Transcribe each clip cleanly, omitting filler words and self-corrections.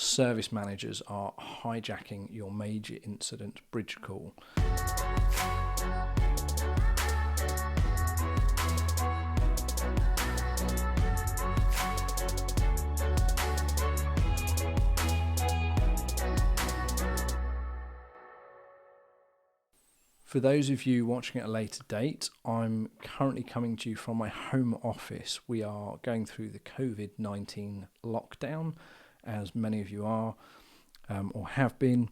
service managers are hijacking your major incident bridge call. For those of you watching at a later date, I'm currently coming to you from my home office. We are going through the COVID-19 lockdown, as many of you are or have been.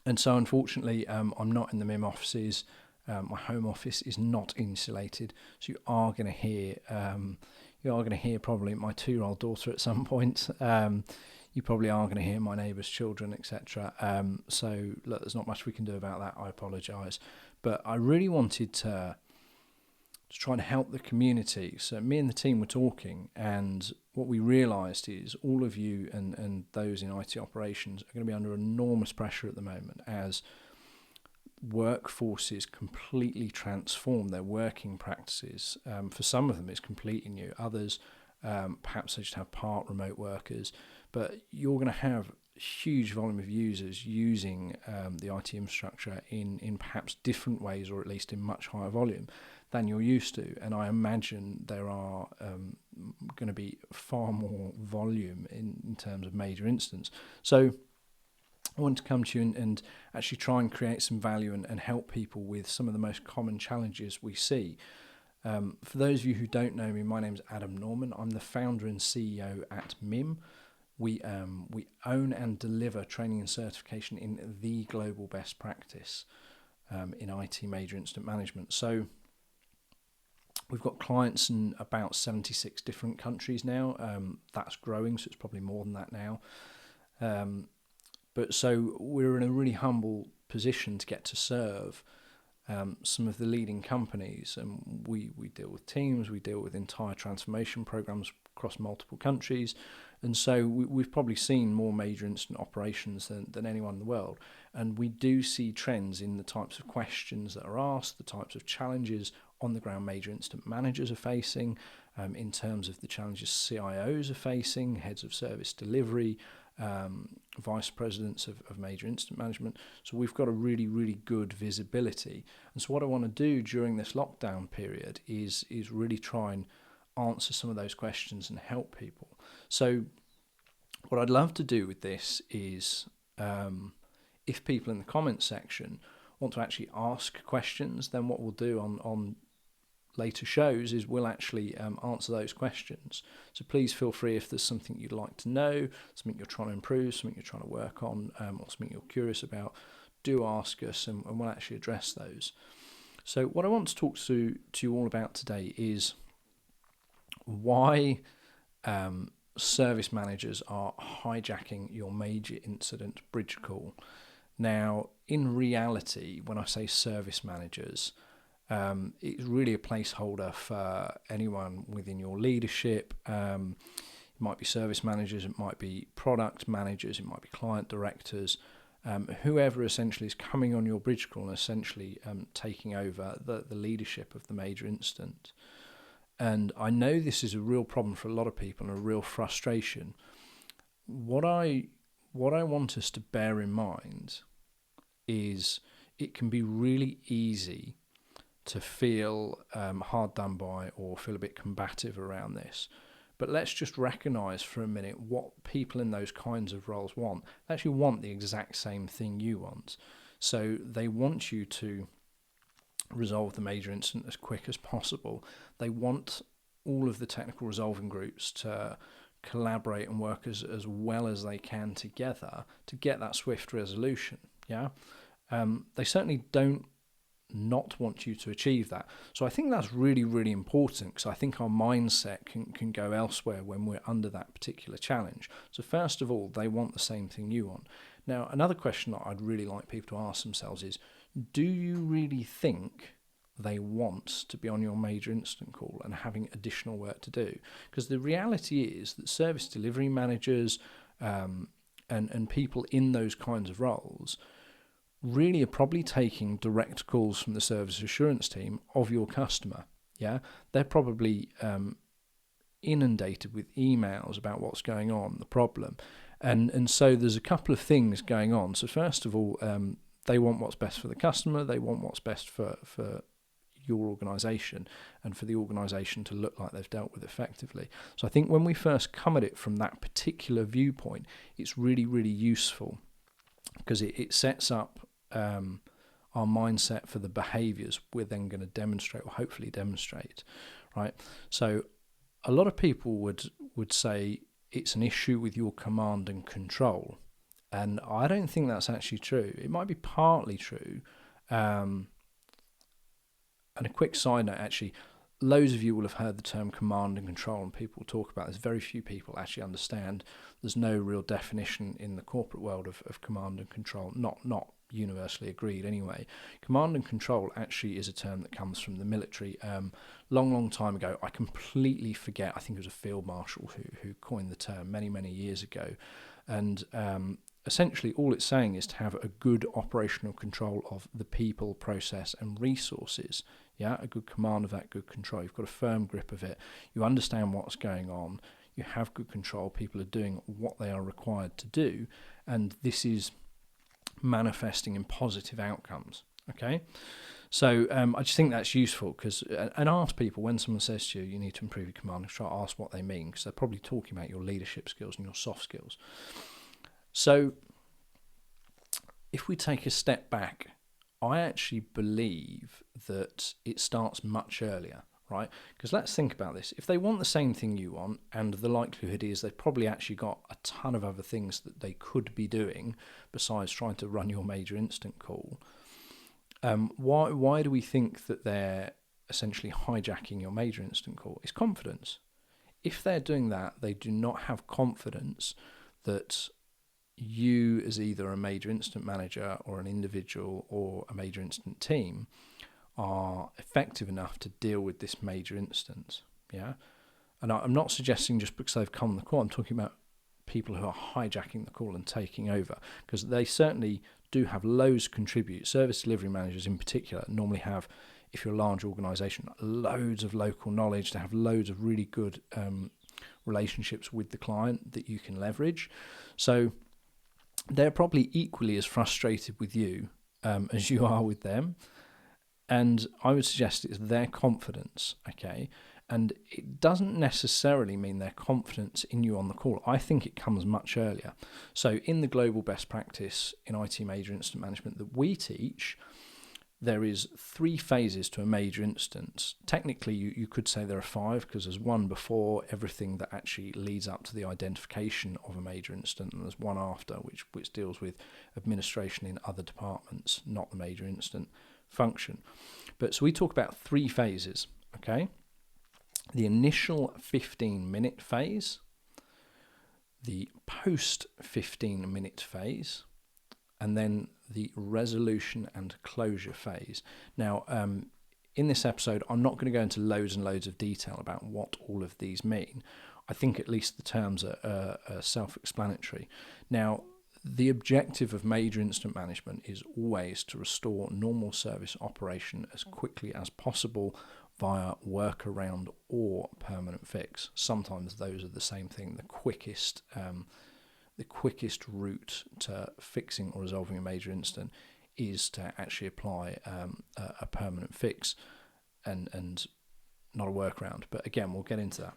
And so unfortunately, I'm not in the MIM offices. My home office is not insulated. So you are going to hear probably my 2-year-old daughter at some point. You probably are going to hear my neighbours' children, etc. So look, there's not much we can do about that. I apologise. But I really wanted to try and help the community. So me and the team were talking, and what we realised is all of you and those in IT operations are going to be under enormous pressure at the moment as workforces completely transform their working practices. For some of them, it's completely new. Others, perhaps they just have part remote workers. But you're going to have a huge volume of users using the IT infrastructure in perhaps different ways, or at least in much higher volume than you're used to. And I imagine there are going to be far more volume in terms of major incidents. So I want to come to you and actually try and create some value and help people with some of the most common challenges we see. For those of you who don't know me, my name's Adam Norman. I'm the founder and CEO at MIM. We own and deliver training and certification in the global best practice in IT major incident management. So we've got clients in about 76 different countries now. That's growing, so it's probably more than that now. But so we're in a really humble position to get to serve some of the leading companies, and we deal with teams, we deal with entire transformation programs across multiple countries, and so we've probably seen more major incident operations than anyone in the world, and we do see trends in the types of questions that are asked, the types of challenges on the ground major incident managers are facing, in terms of the challenges CIOs are facing, heads of service delivery, vice presidents of major incident management. So we've got a really, really good visibility. And so what I want to do during this lockdown period is really try and answer some of those questions and help people. So what I'd love to do with this is, if people in the comments section want to actually ask questions, then what we'll do on later shows is we'll actually answer those questions. So please feel free, if there's something you'd like to know, something you're trying to improve, something you're trying to work on, or something you're curious about, do ask us and we'll actually address those. So what I want to talk to you all about today is why service managers are hijacking your major incident bridge call. Now, in reality, when I say service managers, it's really a placeholder for anyone within your leadership. It might be service managers, it might be product managers, it might be client directors, whoever essentially is coming on your bridge call and essentially taking over the leadership of the major incident. And I know this is a real problem for a lot of people and a real frustration. What I want us to bear in mind is it can be really easy to feel hard done by or feel a bit combative around this. But let's just recognise for a minute what people in those kinds of roles want. They actually want the exact same thing you want. So they want you to resolve the major incident as quick as possible. They want all of the technical resolving groups to collaborate and work as well as they can together to get that swift resolution. Yeah, they certainly don't not want you to achieve that. So I think that's really, really important, because I think our mindset can go elsewhere when we're under that particular challenge. So first of all, they want the same thing you want. Now, another question that I'd really like people to ask themselves is, do you really think they want to be on your major incident call and having additional work to do? Because the reality is that service delivery managers and people in those kinds of roles really are probably taking direct calls from the service assurance team of your customer. Yeah, they're probably inundated with emails about what's going on, the problem, And so there's a couple of things going on. So first of all, they want what's best for the customer. They want what's best for your organisation, and for the organisation to look like they've dealt with effectively. So I think when we first come at it from that particular viewpoint, it's really, really useful, because it sets up our mindset for the behaviours we're then going to demonstrate, or hopefully demonstrate, right? So a lot of people would say it's an issue with your command and control, and I don't think that's actually true. It might be partly true. And a quick side note, actually, loads of you will have heard the term command and control, and people talk about this. Very few people actually understand. There's no real definition in the corporate world of command and control, not universally agreed anyway. Command and control actually is a term that comes from the military. Long time ago, I completely forget, I think it was a field marshal who coined the term many years ago. And essentially all it's saying is to have a good operational control of the people, process and resources. Yeah, a good command of that, good control. You've got a firm grip of it. You understand what's going on. You have good control. People are doing what they are required to do. And this is manifesting in positive outcomes. Okay. So I just think that's useful, because, and ask people when someone says to you, you need to improve your command and control, ask what they mean, because they're probably talking about your leadership skills and your soft skills. So if we take a step back, I actually believe that it starts much earlier, right? Because let's think about this. If they want the same thing you want, and the likelihood is they've probably actually got a ton of other things that they could be doing besides trying to run your major incident call, why do we think that they're essentially hijacking your major incident call? It's confidence. If they're doing that, they do not have confidence that you, as either a major incident manager or an individual or a major incident team, are effective enough to deal with this major instance. Yeah, and I'm not suggesting just because they've come on the call. I'm talking about people who are hijacking the call and taking over, because they certainly do have loads contribute. Service delivery managers in particular normally have, if you're a large organisation, loads of local knowledge. They have loads of really good relationships with the client that you can leverage. So they're probably equally as frustrated with you as you are with them. And I would suggest it's their confidence, okay? And it doesn't necessarily mean their confidence in you on the call. I think it comes much earlier. So in the global best practice in IT major incident management that we teach, there is 3 phases to a major instance. Technically, you could say there are 5, because there's one before everything that actually leads up to the identification of a major incident, and there's one after, which deals with administration in other departments, not the major incident function. But so we talk about 3 phases, okay? The initial 15-minute phase, the post 15-minute phase, and then the resolution and closure phase. Now, in this episode, I'm not going to go into loads and loads of detail about what all of these mean. I think at least the terms are self-explanatory. Now, the objective of major incident management is always to restore normal service operation as quickly as possible via workaround or permanent fix. Sometimes those are the same thing. The quickest route to fixing or resolving a major incident is to actually apply a permanent fix and not a workaround. But again, we'll get into that.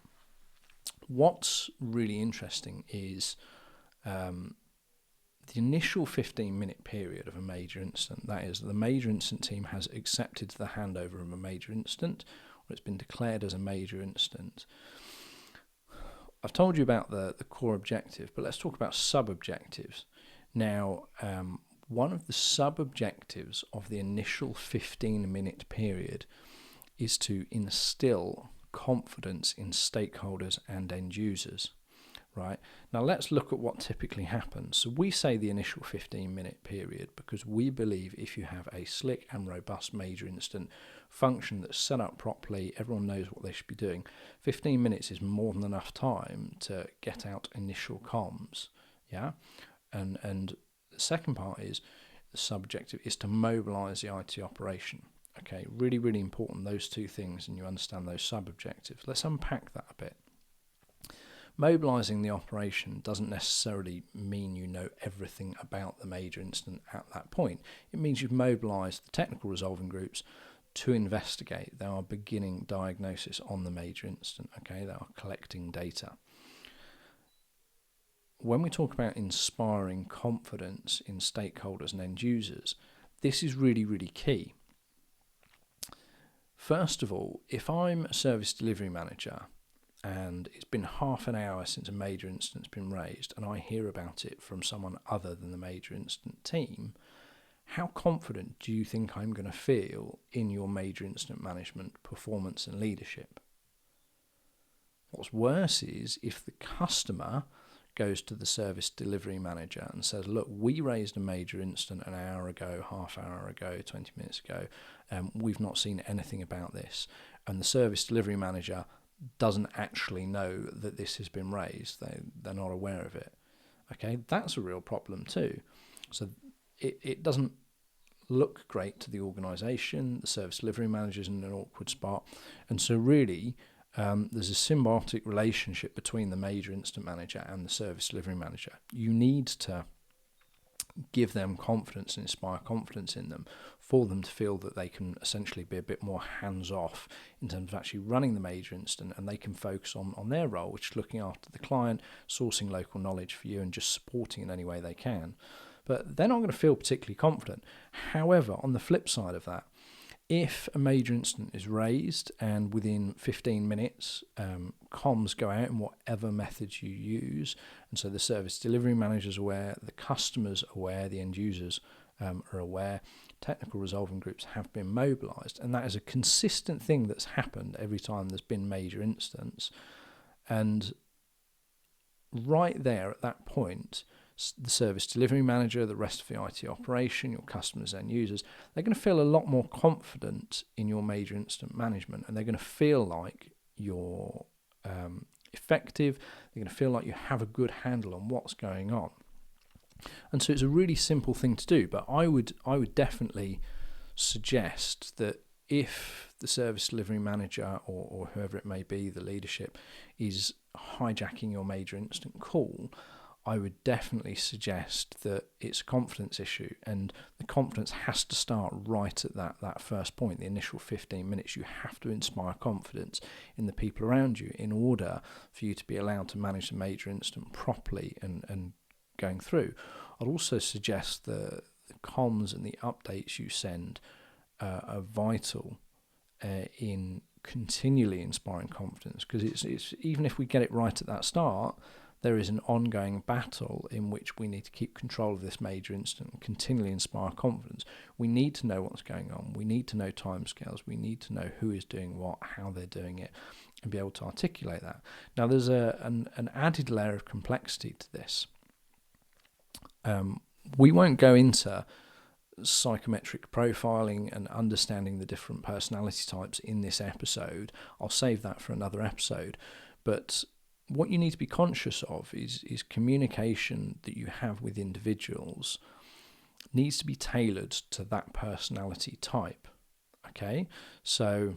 What's really interesting is the initial 15-minute period of a major incident. That is, the major incident team has accepted the handover of a major incident, or it's been declared as a major incident. I've told you about the core objective, but let's talk about sub-objectives. Now, one of the sub-objectives of the initial 15-minute period is to instill confidence in stakeholders and end users. Right. Now let's look at what typically happens. So we say the initial 15-minute period because we believe if you have a slick and robust major incident function that's set up properly, everyone knows what they should be doing, 15 minutes is more than enough time to get out initial comms. Yeah. And the second part is the subjective is to mobilize the IT operation. Okay, really, really important, those 2 things, and you understand those sub-objectives. Let's unpack that a bit. mobilising the operation doesn't necessarily mean you know everything about the major incident at that point. It means you've mobilised the technical resolving groups to investigate. They are beginning diagnosis on the major incident. Okay, they are collecting data. When we talk about inspiring confidence in stakeholders and end users, this is really, really key. First of all, if I'm a service delivery manager and it's been half an hour since a major incident's been raised and I hear about it from someone other than the major incident team, how confident do you think I'm going to feel in your major incident management, performance and leadership? What's worse is if the customer goes to the service delivery manager and says, look, we raised a major incident an hour ago, half hour ago, 20 minutes ago, we've not seen anything about this. And the service delivery manager doesn't actually know that this has been raised. They're not aware of it. Okay, that's a real problem too. So it doesn't look great to the organisation. The service delivery manager's in an awkward spot. And so really, there's a symbiotic relationship between the major incident manager and the service delivery manager. You need to give them confidence and inspire confidence in them for them to feel that they can essentially be a bit more hands-off in terms of actually running the major incident, and they can focus on their role, which is looking after the client, sourcing local knowledge for you and just supporting in any way they can. But they're not going to feel particularly confident. However, on the flip side of that, if a major incident is raised and within 15 minutes comms go out in whatever methods you use, and so the service delivery manager's aware, the customer's aware, the end users are aware, technical resolving groups have been mobilised, and that is a consistent thing that's happened every time there's been major incidents. And right there at that point, the service delivery manager, the rest of the IT operation, your customers and users, they're going to feel a lot more confident in your major incident management, and they're going to feel like you're effective. They're going to feel like you have a good handle on what's going on. And so it's a really simple thing to do, but I would definitely suggest that if the service delivery manager or whoever it may be, the leadership, is hijacking your major incident call, I would definitely suggest that it's a confidence issue, and the confidence has to start right at that first point, the initial 15 minutes. You have to inspire confidence in the people around you in order for you to be allowed to manage the major incident properly and going through. I'd also suggest the comms and the updates you send are vital in continually inspiring confidence, because it's even if we get it right at that start, there is an ongoing battle in which we need to keep control of this major incident and continually inspire confidence. We need to know what's going on. We need to know timescales. We need to know who is doing what, how they're doing it, and be able to articulate that. Now, there's an added layer of complexity to this. We won't go into psychometric profiling and understanding the different personality types in this episode. I'll save that for another episode. But what you need to be conscious of is communication that you have with individuals needs to be tailored to that personality type. Okay, so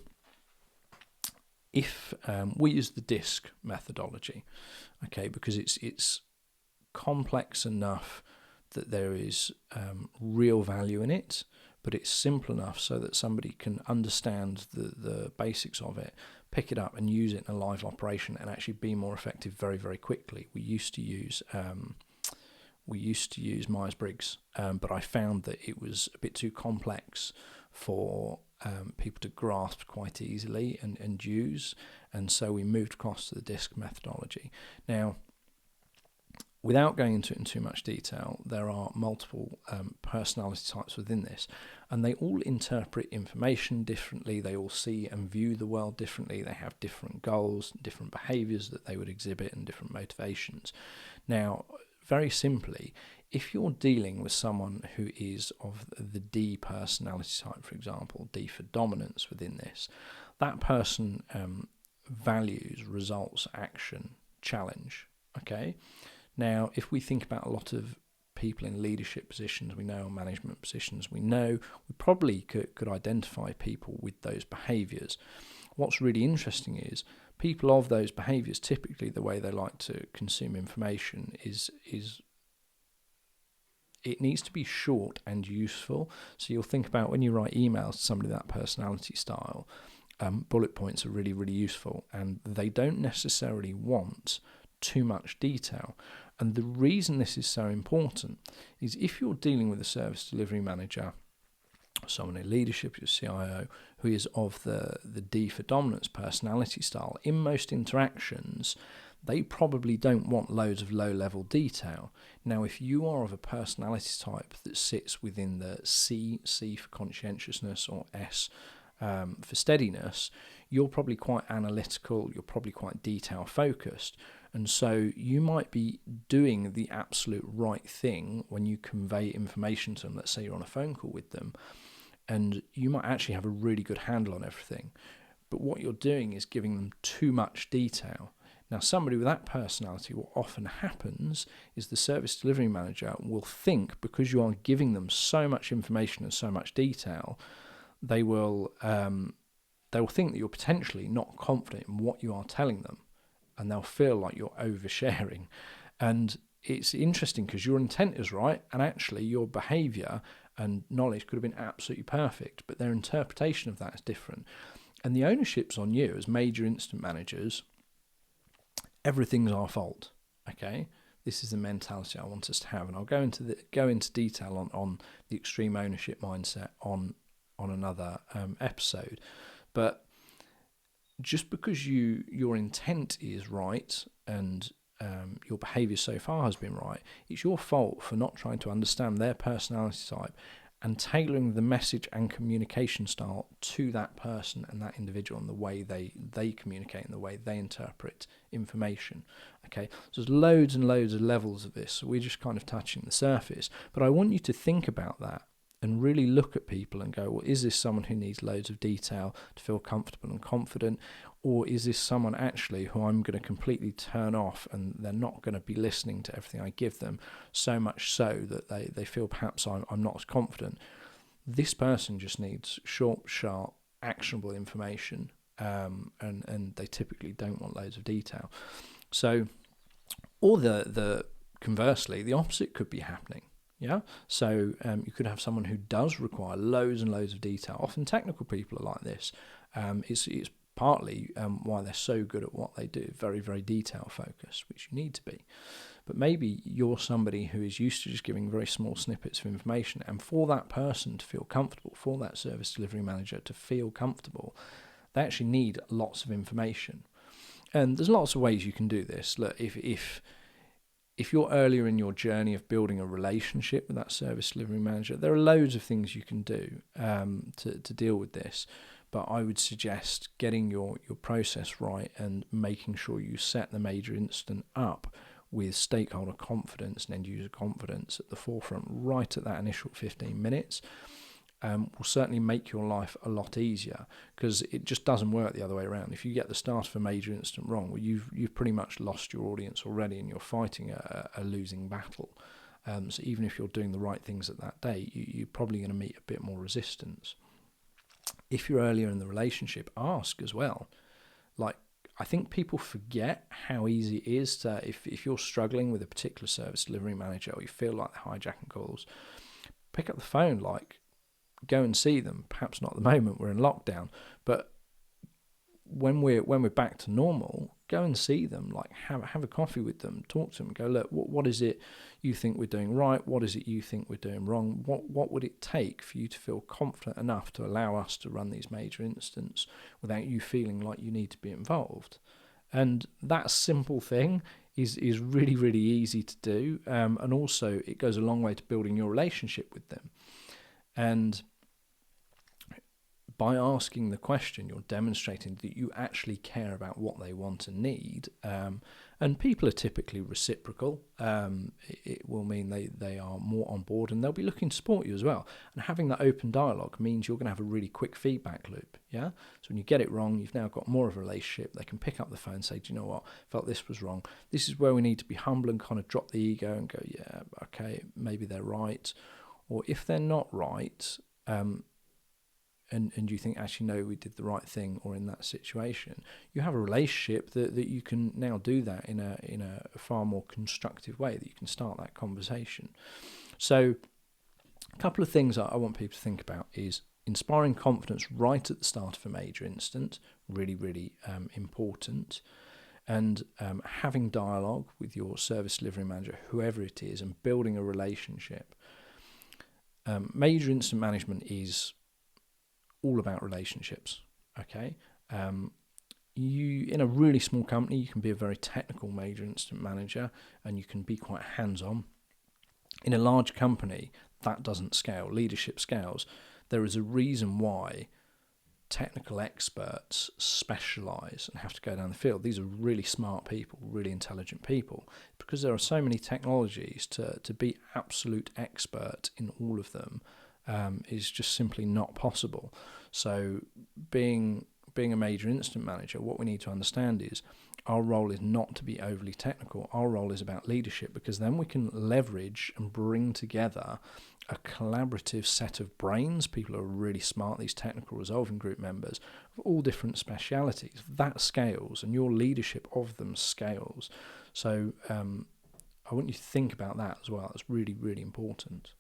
if we use the DISC methodology, okay, because it's complex enough that there is real value in it, but it's simple enough so that somebody can understand the basics of it, pick it up and use it in a live operation and actually be more effective very, very quickly. We used to use Myers-Briggs, but I found that it was a bit too complex for people to grasp quite easily and use, and so we moved across to the DISC methodology. Now, without going into it in too much detail, there are multiple personality types within this, and they all interpret information differently. They all see and view the world differently. They have different goals, different behaviours that they would exhibit, and different motivations. Now, very simply, if you're dealing with someone who is of the D personality type, for example, D for dominance within this, that person values results, action, challenge, okay? Now, if we think about a lot of people in leadership positions, we know, management positions, we know, we probably could identify people with those behaviours. What's really interesting is people of those behaviours, typically the way they like to consume information is it needs to be short and useful. So you'll think about when you write emails to somebody with that personality style, bullet points are really, really useful, and they don't necessarily want too much detail. And the reason this is so important is if you're dealing with a service delivery manager, someone in leadership, your CIO, who is of the D for dominance personality style, in most interactions, they probably don't want loads of low-level detail. Now, if you are of a personality type that sits within the C for conscientiousness, or S for steadiness, you're probably quite analytical, you're probably quite detail-focused, and so you might be doing the absolute right thing when you convey information to them. Let's say you're on a phone call with them, and you might actually have a really good handle on everything, but what you're doing is giving them too much detail. Now, somebody with that personality, what often happens is the service delivery manager will think, because you are giving them so much information and so much detail, they will think that you're potentially not confident in what you are telling them, and they'll feel like you're oversharing. And it's interesting because your intent is right, and actually your behaviour and knowledge could have been absolutely perfect, but their interpretation of that is different. And the ownership's on you as major incident managers. Everything's our fault. Okay, this is the mentality I want us to have, and I'll go into detail on the extreme ownership mindset on another episode. But just because your intent is right and your behaviour so far has been right, it's your fault for not trying to understand their personality type and tailoring the message and communication style to that person and that individual and the way they communicate and the way they interpret information. Okay, so there's loads and loads of levels of this, so we're just kind of touching the surface. But I want you to think about that and really look at people and go, well, is this someone who needs loads of detail to feel comfortable and confident? Or is this someone actually who I'm going to completely turn off and they're not going to be listening to everything I give them, so much so that they feel perhaps I'm not as confident? This person just needs short, sharp, actionable information, and they typically don't want loads of detail. So, or the conversely, the opposite could be happening. Yeah, so you could have someone who does require loads and loads of detail. Often technical people are like this. It's partly why they're so good at what they do, very, very detail focused, which you need to be. But maybe you're somebody who is used to just giving very small snippets of information, and for that person to feel comfortable, for that service delivery manager to feel comfortable, they actually need lots of information. And there's lots of ways you can do this. Look, if you're earlier in your journey of building a relationship with that service delivery manager, there are loads of things you can do to deal with this. But I would suggest getting your process right and making sure you set the major incident up with stakeholder confidence and end user confidence at the forefront right at that initial 15 minutes. Will certainly make your life a lot easier, because it just doesn't work the other way around. If you get the start of a major incident wrong, well, you've pretty much lost your audience already, and you're fighting a losing battle. So even if you're doing the right things at that day, you're probably going to meet a bit more resistance. If you're earlier in the relationship, ask as well. Like, I think people forget how easy it is to, if you're struggling with a particular service delivery manager, or you feel like they're hijacking calls, pick up the phone, go and see them. Perhaps not at the moment, we're in lockdown, but when we're back to normal, go and see them. Have a coffee with them, talk to them, go, look, what is it you think we're doing right? What is it you think we're doing wrong? What would it take for you to feel confident enough to allow us to run these major incidents without you feeling like you need to be involved? And that simple thing is really, really easy to do, and also it goes a long way to building your relationship with them. And by asking the question, you're demonstrating that you actually care about what they want and need, and people are typically reciprocal. It will mean they are more on board, and they'll be looking to support you as well. And having that open dialogue means you're going to have a really quick feedback loop. Yeah. So when you get it wrong, you've now got more of a relationship. They can pick up the phone and say, do you know what? Felt this was wrong. This is where we need to be humble and kind of drop the ego and go, yeah, okay, maybe they're right. Or if they're not right, and you think, actually, no, we did the right thing, or in that situation, you have a relationship that you can now do that in a far more constructive way, that you can start that conversation. So a couple of things I want people to think about is inspiring confidence right at the start of a major incident, really, really important. And having dialogue with your service delivery manager, whoever it is, and building a relationship. Major incident management is all about relationships, okay? You, in a really small company, you can be a very technical major incident manager, and you can be quite hands-on. In a large company, that doesn't scale. Leadership scales. There is a reason why technical experts specialise and have to go down the field. These are really smart people, really intelligent people, because there are so many technologies. To be absolute expert in all of them is just simply not possible. So being a major incident manager, what we need to understand is our role is not to be overly technical. Our role is about leadership, because then we can leverage and bring together a collaborative set of brains. People are really smart, these technical resolving group members of all different specialities. That scales, and your leadership of them scales. So I want you to think about that as well. It's really, really important.